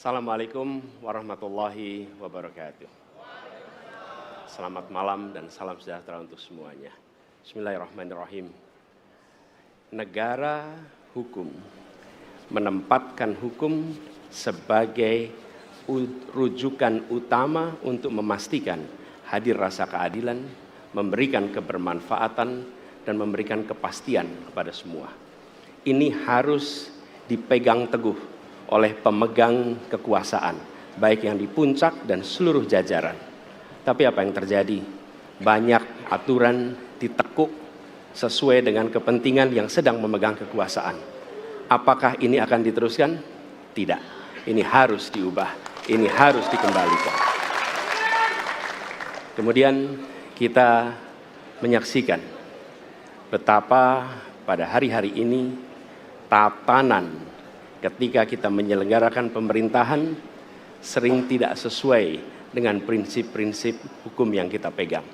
Assalamualaikum warahmatullahi wabarakatuh. Selamat malam dan salam sejahtera untuk semuanya. Bismillahirrahmanirrahim. Negara hukum menempatkan hukum sebagai rujukan utama untuk memastikan hadir rasa keadilan, memberikan kebermanfaatan, dan memberikan kepastian kepada semua. Ini harus dipegang teguh oleh pemegang kekuasaan, baik yang di puncak dan seluruh jajaran. Tapi apa yang terjadi? Banyak aturan ditekuk sesuai dengan kepentingan yang sedang memegang kekuasaan. Apakah ini akan diteruskan? Tidak. Ini harus diubah. Ini harus dikembalikan. Kemudian kita menyaksikan betapa pada hari-hari ini tatanan ketika kita menyelenggarakan pemerintahan sering tidak sesuai dengan prinsip-prinsip hukum yang kita pegang.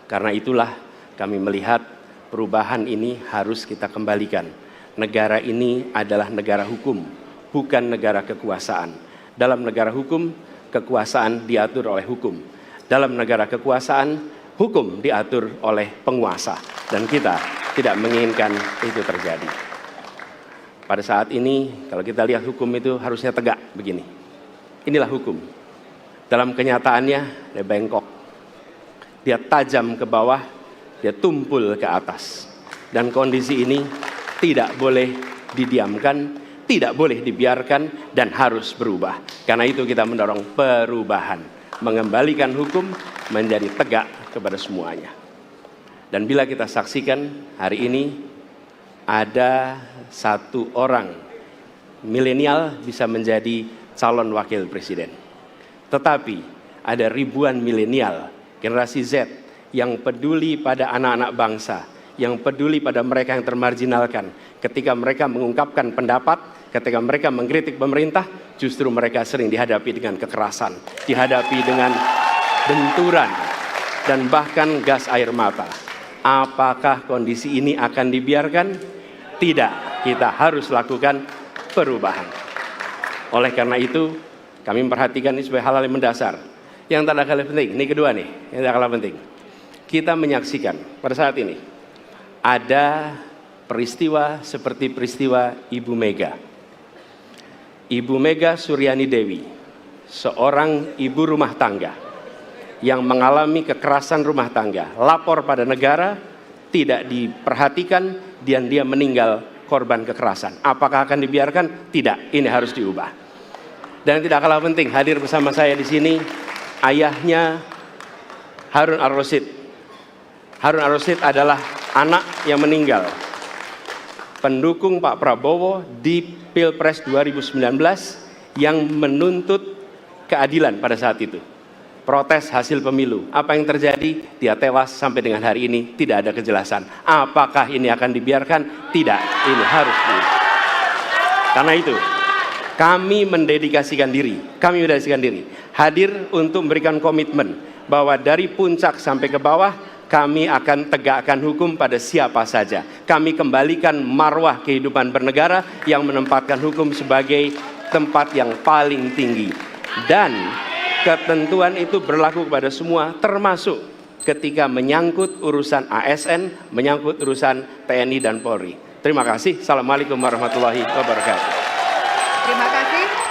Karena itulah kami melihat perubahan ini harus kita kembalikan. Negara ini adalah negara hukum, bukan negara kekuasaan. Dalam negara hukum, kekuasaan diatur oleh hukum. Dalam negara kekuasaan, hukum diatur oleh penguasa. Dan kita tidak menginginkan itu terjadi. Pada saat ini, kalau kita lihat hukum itu harusnya tegak begini. Inilah hukum. Dalam kenyataannya, dia bengkok. Dia tajam ke bawah, dia tumpul ke atas. Dan kondisi ini tidak boleh didiamkan, tidak boleh dibiarkan, dan harus berubah. Karena itu kita mendorong perubahan. Mengembalikan hukum menjadi tegak kepada semuanya. Dan bila kita saksikan hari ini, ada satu orang milenial bisa menjadi calon wakil presiden. Tetapi ada ribuan milenial, generasi Z, yang peduli pada anak-anak bangsa, yang peduli pada mereka yang termarginalkan. Ketika mereka mengungkapkan pendapat, ketika mereka mengkritik pemerintah, justru mereka sering dihadapi dengan kekerasan, dihadapi dengan benturan, dan bahkan gas air mata. Apakah kondisi ini akan dibiarkan? Tidak, kita harus lakukan perubahan. Oleh karena itu, kami memperhatikan ini sebagai hal-hal yang mendasar. Yang tak kalah penting, ini kedua nih, yang tak kalah penting. Kita menyaksikan pada saat ini, ada peristiwa seperti peristiwa Ibu Mega. Ibu Mega Suryani Dewi, seorang ibu rumah tangga yang mengalami kekerasan rumah tangga, lapor pada negara, tidak diperhatikan, dan dia meninggal korban kekerasan. Apakah akan dibiarkan? Tidak, ini harus diubah. Dan tidak kalah penting, hadir bersama saya di sini ayahnya Harun Ar-Rasyid. Harun Ar-Rasyid adalah anak yang meninggal, pendukung Pak Prabowo di Pilpres 2019 yang menuntut keadilan pada saat itu. Protes hasil pemilu. Apa yang terjadi? Dia tewas sampai dengan hari ini tidak ada kejelasan. Apakah ini akan dibiarkan? Tidak, ini harus diubah. Karena itu, kami mendedikasikan diri, hadir untuk memberikan komitmen bahwa dari puncak sampai ke bawah, kami akan tegakkan hukum pada siapa saja. Kami kembalikan marwah kehidupan bernegara yang menempatkan hukum sebagai tempat yang paling tinggi. Dan ketentuan itu berlaku kepada semua, termasuk ketika menyangkut urusan ASN, menyangkut urusan TNI dan Polri. Terima kasih. Assalamualaikum warahmatullahi wabarakatuh. Terima kasih.